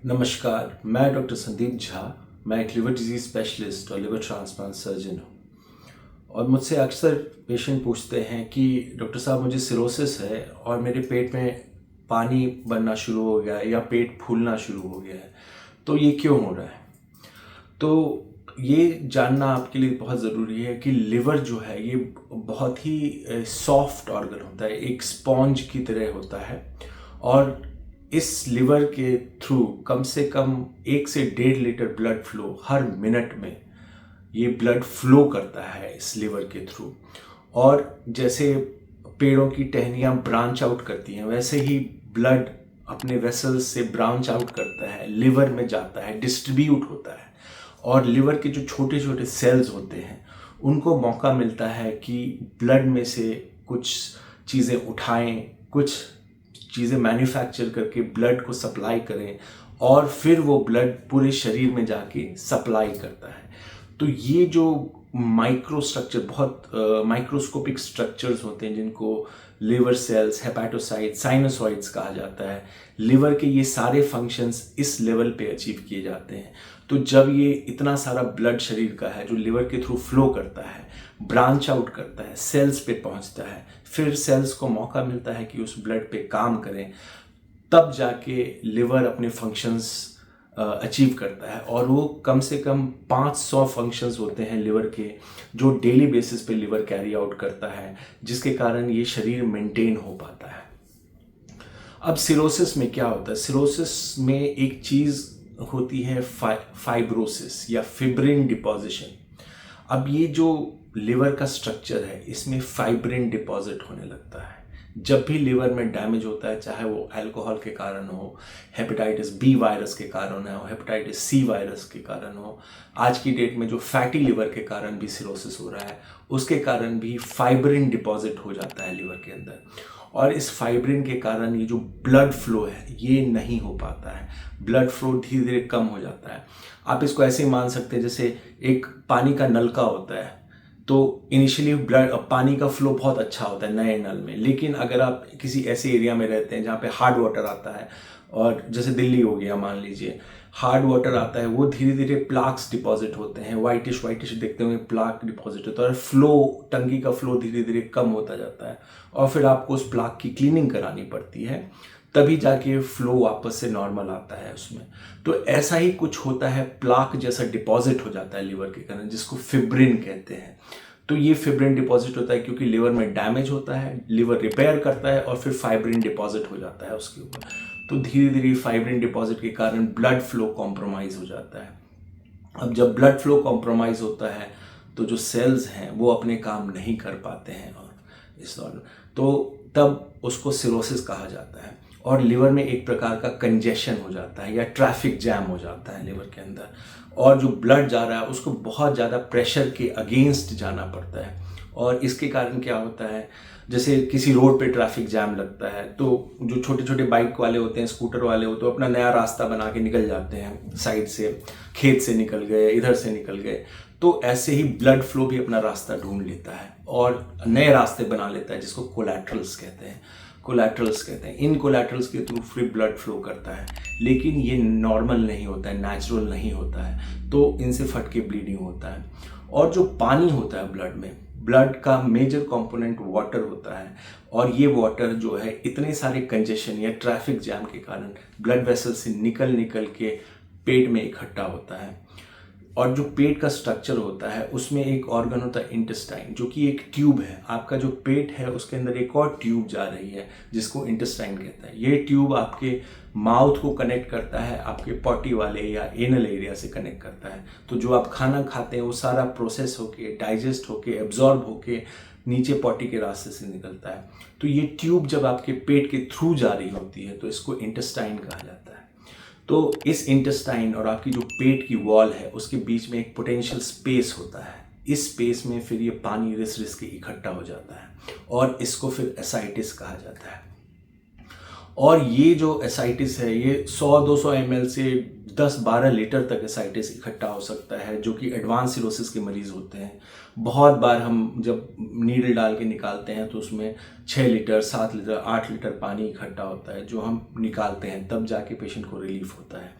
नमस्कार, मैं डॉक्टर संदीप झा। मैं एक लिवर डिजीज़ स्पेशलिस्ट और लिवर ट्रांसप्लांट सर्जन हूँ और मुझसे अक्सर पेशेंट पूछते हैं कि डॉक्टर साहब मुझे सिरोसिस है और मेरे पेट में पानी बनना शुरू हो गया है या पेट फूलना शुरू हो गया है, तो ये क्यों हो रहा है? तो ये जानना आपके लिए बहुत ज़रूरी है कि लिवर जो है ये बहुत ही सॉफ्ट ऑर्गन होता है, एक स्पॉन्ज की तरह होता है और इस लिवर के थ्रू कम से कम 1 से 1.5 लीटर ब्लड फ्लो हर मिनट में ये ब्लड फ्लो करता है इस लिवर के थ्रू। और जैसे पेड़ों की टहनियाँ ब्रांच आउट करती हैं, वैसे ही ब्लड अपने वेसल्स से ब्रांच आउट करता है, लिवर में जाता है, डिस्ट्रीब्यूट होता है और लिवर के जो छोटे छोटे सेल्स होते हैं उनको मौका मिलता है कि ब्लड में से कुछ चीज़ें उठाएं, कुछ चीज़ें मैन्युफैक्चर करके ब्लड को सप्लाई करें और फिर वो ब्लड पूरे शरीर में जाके सप्लाई करता है। तो ये जो माइक्रो स्ट्रक्चर, बहुत माइक्रोस्कोपिक स्ट्रक्चर्स होते हैं जिनको लिवर सेल्स, हेपाटोसाइट्स, साइनोसॉइड्स कहा जाता है, लिवर के ये सारे फंक्शंस इस लेवल पे अचीव किए जाते हैं। तो जब ये इतना सारा ब्लड शरीर का है जो लिवर के थ्रू फ्लो करता है, ब्रांच आउट करता है, सेल्स पे पहुंचता है, फिर सेल्स को मौका मिलता है कि उस ब्लड पे काम करें, तब जाके लिवर अपने फंक्शंस अचीव करता है। और वो कम से कम 500 फंक्शंस होते हैं लिवर के जो डेली बेसिस पे लिवर कैरी आउट करता है, जिसके कारण ये शरीर मेंटेन हो पाता है। अब सिरोसिस में क्या होता है? सिरोसिस में एक चीज़ होती है फाइब्रोसिस या फिब्रिन डिपॉजिशन। अब ये जो लिवर का स्ट्रक्चर है इसमें फाइब्रिन डिपॉजिट होने लगता है जब भी लिवर में डैमेज होता है, चाहे वो अल्कोहल के कारण हो, हेपेटाइटिस बी वायरस के कारण हो, हेपेटाइटिस सी वायरस के कारण हो, आज की डेट में जो फैटी लिवर के कारण भी सिरोसिस हो रहा है उसके कारण भी फाइब्रिन डिपॉजिट हो जाता है लिवर के अंदर। और इस फाइब्रिन के कारण ये जो ब्लड फ्लो है ये नहीं हो पाता है, ब्लड फ्लो धीरे धीरे कम हो जाता है। आप इसको ऐसे ही मान सकते हैं जैसे एक पानी का नलका होता है, तो इनिशियली पानी का फ्लो बहुत अच्छा होता है नए नल में, लेकिन अगर आप किसी ऐसे एरिया में रहते हैं जहाँ पे हार्ड वाटर आता है, और जैसे दिल्ली हो गया मान लीजिए, हार्ड वाटर आता है, वो धीरे धीरे प्लाक्स डिपॉजिट होते हैं, वाइटिश वाइटिश देखते होंगे, प्लाक डिपॉजिट होता है और फ्लो, टंकी का फ्लो धीरे धीरे कम होता जाता है और फिर आपको उस प्लाक की क्लीनिंग करानी पड़ती है, तभी जाके फ्लो वापस से नॉर्मल आता है उसमें। तो ऐसा ही कुछ होता है, प्लाक जैसा डिपॉजिट हो जाता है लिवर के कारण, जिसको फिब्रिन कहते हैं। तो ये फिब्रिन डिपॉजिट होता है क्योंकि लिवर में डैमेज होता है, लिवर रिपेयर करता है और फिर फाइब्रिन डिपॉजिट हो जाता है उसके ऊपर। तो धीरे धीरे फाइब्रिन डिपॉजिट के कारण ब्लड फ्लो कॉम्प्रोमाइज हो जाता है। अब जब ब्लड फ्लो कॉम्प्रोमाइज होता है तो जो सेल्स हैं वो अपने काम नहीं कर पाते हैं और इस दौरान तो तब उसको सिरोसिस कहा जाता है और लिवर में एक प्रकार का कंजेशन हो जाता है या ट्रैफिक जैम हो जाता है लिवर के अंदर, और जो ब्लड जा रहा है उसको बहुत ज़्यादा प्रेशर के अगेंस्ट जाना पड़ता है। और इसके कारण क्या होता है, जैसे किसी रोड पे ट्रैफिक जैम लगता है तो जो छोटे छोटे बाइक वाले होते हैं, स्कूटर वाले होते हैं, अपना नया रास्ता बना के निकल जाते हैं, साइड से, खेत से निकल गए, इधर से निकल गए। तो ऐसे ही ब्लड फ्लो भी अपना रास्ता ढूंढ लेता है और नए रास्ते बना लेता है, जिसको कोलैटरल्स कहते हैं। इन कोलैटरल्स के थ्रू फिर ब्लड फ्लो करता है, लेकिन ये नॉर्मल नहीं होता है, नेचुरल नहीं होता है, तो इनसे फट के ब्लीडिंग होता है। और जो पानी होता है ब्लड में, ब्लड का मेजर कंपोनेंट वाटर होता है और ये वाटर जो है इतने सारे कंजेशन या ट्रैफिक जैम के कारण ब्लड वेसल से निकल निकल के पेट में इकट्ठा होता है। और जो पेट का स्ट्रक्चर होता है उसमें एक ऑर्गन होता है इंटेस्टाइन, जो कि एक ट्यूब है। आपका जो पेट है उसके अंदर एक और ट्यूब जा रही है जिसको इंटेस्टाइन कहते हैं। ये ट्यूब आपके माउथ को कनेक्ट करता है, आपके पॉटी वाले या एनल एरिया से कनेक्ट करता है। तो जो आप खाना खाते हैं वो सारा प्रोसेस होके, डाइजेस्ट होके, एब्जॉर्ब होके नीचे पॉटी के रास्ते से निकलता है। तो ये ट्यूब जब आपके पेट के थ्रू जा रही होती है तो इसको इंटेस्टाइन कहा जाता है। तो इस इंटेस्टाइन और आपकी जो पेट की वॉल है उसके बीच में एक पोटेंशियल स्पेस होता है। इस स्पेस में फिर ये पानी रिस रिस के इकट्ठा हो जाता है और इसको फिर एसाइटिस कहा जाता है। और ये जो एसाइटिस है ये 100-200 ml से 10-12 लीटर तक एसाइटिस इकट्ठा हो सकता है, जो कि एडवांस सिरोसिस के मरीज़ होते हैं। बहुत बार हम जब नीडल डाल के निकालते हैं तो उसमें 6 लीटर, 7 लीटर, 8 लीटर पानी इकट्ठा होता है, जो हम निकालते हैं तब जाके पेशेंट को रिलीफ होता है।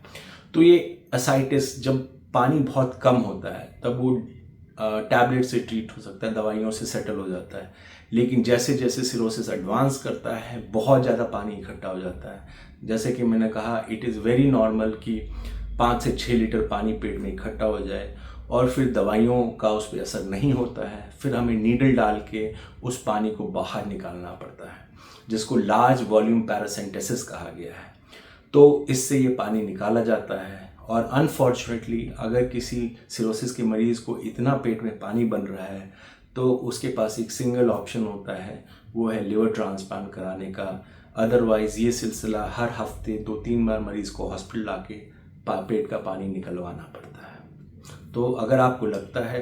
तो ये एसाइटिस जब पानी बहुत कम होता है तब वो टैबलेट से ट्रीट हो सकता है, दवाइयों से सेटल हो जाता है। लेकिन जैसे जैसे सिरोसिस एडवांस करता है बहुत ज़्यादा पानी इकट्ठा हो जाता है। जैसे कि मैंने कहा, इट इज़ वेरी नॉर्मल कि 5 से 6 लीटर पानी पेट में इकट्ठा हो जाए और फिर दवाइयों का उस पर असर नहीं होता है। फिर हमें नीडल डाल के उस पानी को बाहर निकालना पड़ता है, जिसको लार्ज वॉल्यूम पैरासेंटेसिस कहा गया है। तो इससे ये पानी निकाला जाता है। और अनफॉर्चुनेटली अगर किसी सिरोसिस के मरीज़ को इतना पेट में पानी बन रहा है तो उसके पास एक सिंगल ऑप्शन होता है, वो है लिवर ट्रांसप्लांट कराने का। अदरवाइज़ ये सिलसिला हर हफ्ते 2-3 बार मरीज़ को हॉस्पिटल लाके पेट का पानी निकलवाना पड़ता है। तो अगर आपको लगता है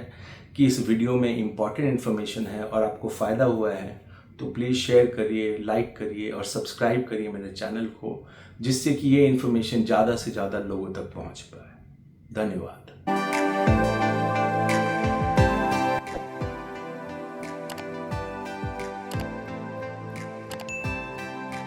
कि इस वीडियो में इम्पॉर्टेंट इन्फॉर्मेशन है और आपको फ़ायदा हुआ है तो प्लीज़ शेयर करिए, लाइक करिए और सब्सक्राइब करिए मेरे चैनल को, जिससे कि ये इन्फॉर्मेशन ज़्यादा से ज़्यादा लोगों तक पहुंच पाए। धन्यवाद।